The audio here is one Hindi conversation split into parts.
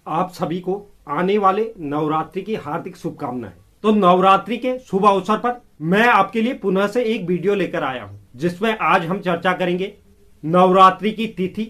आप सभी को आने वाले नवरात्रि की हार्दिक शुभकामनाएं। तो नवरात्रि के शुभ अवसर पर मैं आपके लिए पुनः से एक वीडियो लेकर आया हूं, जिसमें आज हम चर्चा करेंगे नवरात्रि की तिथि,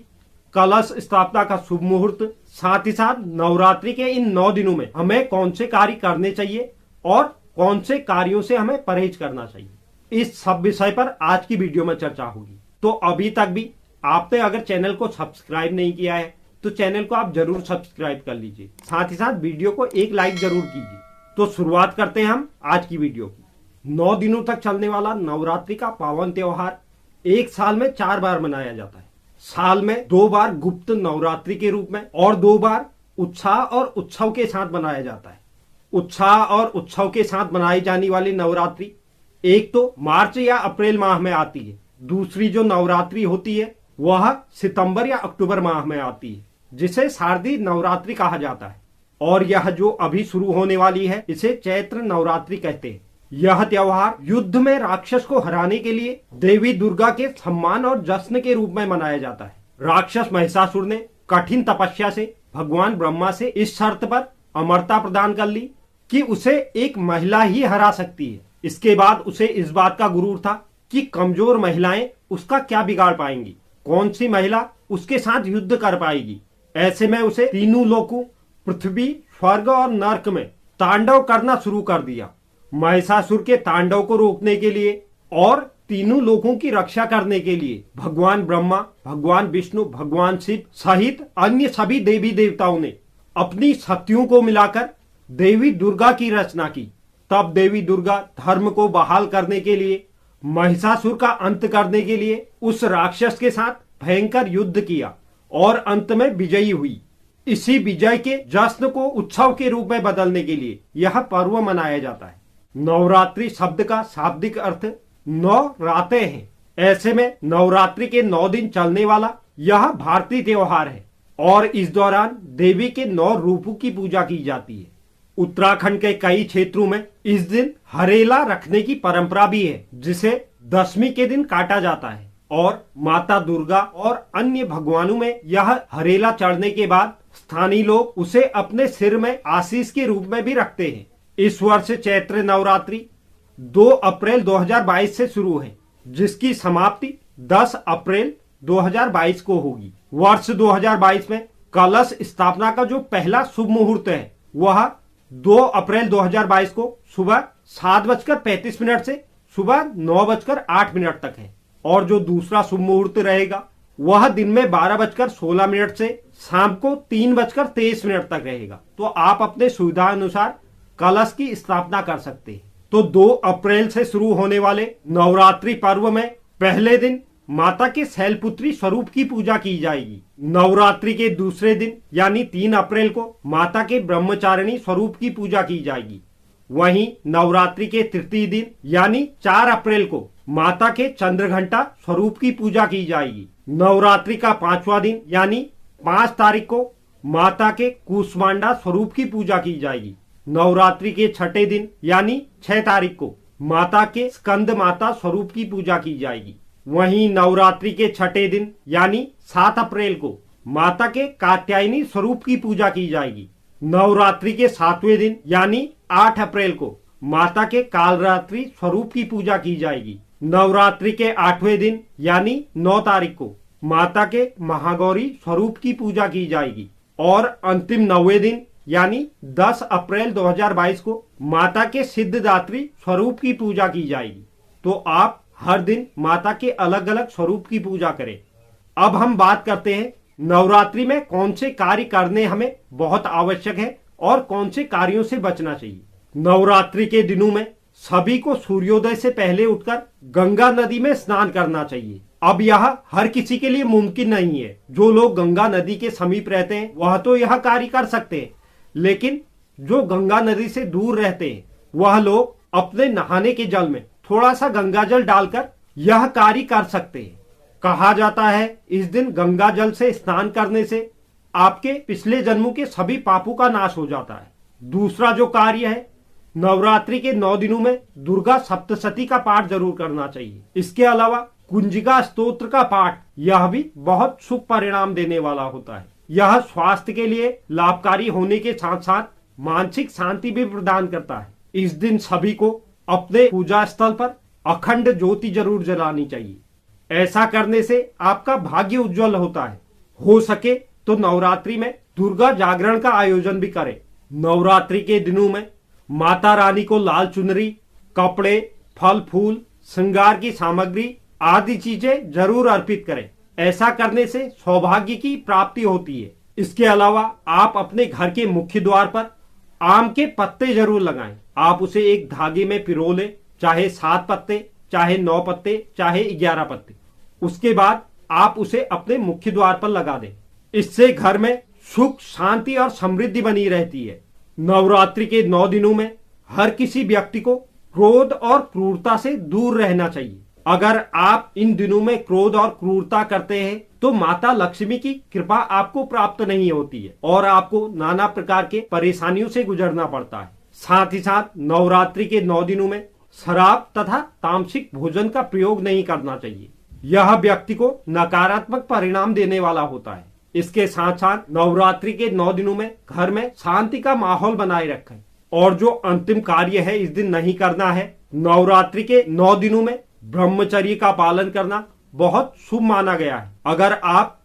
कलश स्थापना का शुभ मुहूर्त, साथ ही साथ नवरात्रि के इन 9 दिनों में हमें कौन से कार्य करने चाहिए और कौन से कार्यों से हमें परहेज करना चाहिए। इस सब विषय पर आज की वीडियो में चर्चा होगी। तो अभी तक भी आपने अगर चैनल को सब्सक्राइब नहीं किया है तो चैनल को आप जरूर सब्सक्राइब कर लीजिए, साथ ही साथ वीडियो को एक लाइक जरूर कीजिए। तो शुरुआत करते हैं हम आज की वीडियो की। 9 दिनों तक चलने वाला नवरात्रि का पावन त्योहार एक साल में 4 बार मनाया जाता है। साल में 2 बार गुप्त नवरात्रि के रूप में और 2 बार उत्साह और उत्सव के साथ मनाया जाता है। उत्साह और उत्सव के साथ मनाई जाने वाली नवरात्रि एक तो मार्च या अप्रैल माह में आती है, दूसरी जो नवरात्रि होती है वह सितंबर या अक्टूबर माह में आती है, जिसे शारदीय नवरात्रि कहा जाता है। और यह जो अभी शुरू होने वाली है इसे चैत्र नवरात्रि कहते हैं। यह त्योहार युद्ध में राक्षस को हराने के लिए देवी दुर्गा के सम्मान और जश्न के रूप में मनाया जाता है। राक्षस महिषासुर ने कठिन तपस्या से भगवान ब्रह्मा से इस शर्त पर अमरता प्रदान कर ली कि उसे एक महिला ही हरा सकती है। इसके बाद उसे इस बात का गुरूर था कि कमजोर महिलाएं उसका क्या बिगाड़ पाएंगी, कौन सी महिला उसके साथ युद्ध कर पाएगी। ऐसे में उसे तीनों लोकों पृथ्वी, स्वर्ग और नर्क में तांडव करना शुरू कर दिया। महिषासुर के तांडव को रोकने के लिए और तीनों लोगों की रक्षा करने के लिए भगवान ब्रह्मा, भगवान विष्णु, भगवान शिव सहित अन्य सभी देवी देवताओं ने अपनी शक्तियों को मिलाकर देवी दुर्गा की रचना की। तब देवी दुर्गा धर्म को बहाल करने के लिए, महिषासुर का अंत करने के लिए उस राक्षस के साथ भयंकर युद्ध किया और अंत में विजयी हुई। इसी विजय के जश्न को उत्सव के रूप में बदलने के लिए यह पर्व मनाया जाता है। नवरात्रि शब्द का शाब्दिक अर्थ 9 रातें हैं। ऐसे में नवरात्रि के 9 दिन चलने वाला यह भारतीय त्योहार है और इस दौरान देवी के 9 रूपों की पूजा की जाती है। उत्तराखंड के कई क्षेत्रों में इस दिन हरेला रखने की परंपरा भी है, जिसे दशमी के दिन काटा जाता है और माता दुर्गा और अन्य भगवानों में यह हरेला चढ़ने के बाद स्थानीय लोग उसे अपने सिर में आशीष के रूप में भी रखते हैं। इस वर्ष चैत्र नवरात्रि 2 अप्रैल 2022 से शुरू है, जिसकी समाप्ति 10 अप्रैल 2022 को होगी। वर्ष 2022 में कलश स्थापना का जो पहला शुभ मुहूर्त है वह 2 अप्रैल 2022 को सुबह 7:35 से सुबह 9:08 तक है और जो दूसरा शुभ मुहूर्त रहेगा वह दिन में 12:16 से शाम को 3:23 तक रहेगा। तो आप अपने सुविधा अनुसार कलश की स्थापना कर सकते हैं। तो 2 अप्रैल से शुरू होने वाले नवरात्रि पर्व में पहले दिन माता के शैलपुत्री स्वरूप की पूजा की जाएगी। नवरात्रि के दूसरे दिन यानी 3 अप्रैल को माता के ब्रह्मचारिणी स्वरूप की पूजा की जाएगी। वहीं नवरात्रि के तृतीय दिन यानी 4 अप्रैल को माता के चंद्रघंटा स्वरूप की पूजा की जाएगी। नवरात्रि का 5वां दिन यानी 5 तारीख को माता के कूष्मांडा स्वरूप की पूजा की जाएगी। नवरात्रि के 6ठे दिन यानी 6 तारीख को माता के स्कंद माता स्वरूप की पूजा की जाएगी। वहीं नवरात्रि के 6ठे दिन यानी 7 अप्रैल को माता के कात्यायनी स्वरूप की पूजा की जाएगी। नवरात्रि के 7वें दिन यानी 8 अप्रैल को माता के कालरात्रि स्वरूप की पूजा की जाएगी। नवरात्रि के 8वें दिन यानी 9 तारीख को माता के महागौरी स्वरूप की पूजा की जाएगी और अंतिम 9वें दिन यानी 10 अप्रैल 2022 को माता के सिद्धदात्री स्वरूप की पूजा की जाएगी। तो आप हर दिन माता के अलग अलग स्वरूप की पूजा करें। अब हम बात करते हैं नवरात्रि में कौन से कार्य करने हमें बहुत आवश्यक है और कौन से कार्यों से बचना चाहिए। नवरात्रि के दिनों में सभी को सूर्योदय से पहले उठकर गंगा नदी में स्नान करना चाहिए। अब यह हर किसी के लिए मुमकिन नहीं है। जो लोग गंगा नदी के समीप रहते हैं वह तो यह कार्य कर सकते हैं, लेकिन जो गंगा नदी से दूर रहते हैं वह लोग अपने नहाने के जल में थोड़ा सा गंगा जल डालकर यह कार्य कर सकते हैं। कहा जाता है इस दिन गंगा जल से स्नान करने से आपके पिछले जन्मों के सभी पापों का नाश हो जाता है। दूसरा जो कार्य है, नवरात्रि के 9 दिनों में दुर्गा सप्तशती का पाठ जरूर करना चाहिए। इसके अलावा कुंजिका स्तोत्र का पाठ, यह भी बहुत शुभ परिणाम देने वाला होता है। यह स्वास्थ्य के लिए लाभकारी होने के साथ साथ मानसिक शांति भी प्रदान करता है। इस दिन सभी को अपने पूजा स्थल पर अखंड ज्योति जरूर जलानी चाहिए। ऐसा करने से आपका भाग्य उज्जवल होता है। हो सके तो नवरात्रि में दुर्गा जागरण का आयोजन भी करें। नवरात्रि के दिनों में माता रानी को लाल चुनरी, कपड़े, फल फूल, श्रृंगार की सामग्री आदि चीजें जरूर अर्पित करें। ऐसा करने से सौभाग्य की प्राप्ति होती है। इसके अलावा आप अपने घर के मुख्य द्वार पर आम के पत्ते जरूर लगाएं। आप उसे एक धागे में पिरो लें, चाहे 7 पत्ते, चाहे 9 पत्ते, चाहे 11 पत्ते। उसके बाद आप उसे अपने मुख्य द्वार पर लगा दें। इससे घर में सुख, शांति और समृद्धि बनी रहती है। नवरात्रि के 9 दिनों में हर किसी व्यक्ति को क्रोध और क्रूरता से दूर रहना चाहिए। अगर आप इन दिनों में क्रोध और क्रूरता करते हैं तो माता लक्ष्मी की कृपा आपको प्राप्त नहीं होती है और आपको नाना प्रकार के परेशानियों से गुजरना पड़ता है। साथ ही साथ नवरात्रि के 9 दिनों में शराब तथा तामसिक भोजन का प्रयोग नहीं करना चाहिए। यह व्यक्ति को नकारात्मक परिणाम देने वाला होता है। इसके साथ साथ नवरात्रि के 9 दिनों में घर में शांति का माहौल बनाए रखें और जो अंतिम कार्य है इस दिन नहीं करना है। नवरात्रि के 9 दिनों में ब्रह्मचर्य का पालन करना बहुत शुभ माना गया है। अगर आप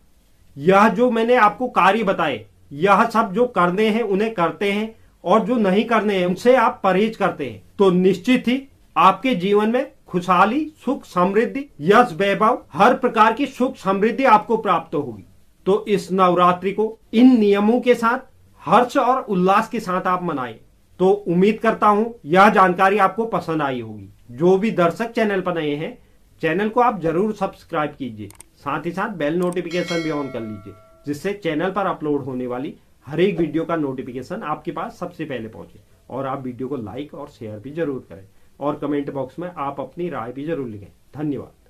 यह जो मैंने आपको कार्य बताए, यह सब जो करने हैं उन्हें करते हैं और जो नहीं करने हैं उनसे आप परहेज करते हैं तो निश्चित ही आपके जीवन में खुशहाली, सुख, समृद्धि, यश, वैभव, हर प्रकार की सुख समृद्धि आपको प्राप्त होगी। तो इस नवरात्रि को इन नियमों के साथ हर्ष और उल्लास के साथ आप मनाएं। तो उम्मीद करता हूं यह जानकारी आपको पसंद आई होगी। जो भी दर्शक चैनल पर नए हैं, चैनल को आप जरूर सब्सक्राइब कीजिए। साथ ही साथ बेल नोटिफिकेशन भी ऑन कर लीजिए, जिससे चैनल पर अपलोड होने वाली हर एक वीडियो का नोटिफिकेशन आपके पास सबसे पहले पहुंचे। और आप वीडियो को लाइक और शेयर भी जरूर करें और कमेंट बॉक्स में आप अपनी राय भी जरूर लिखें। धन्यवाद।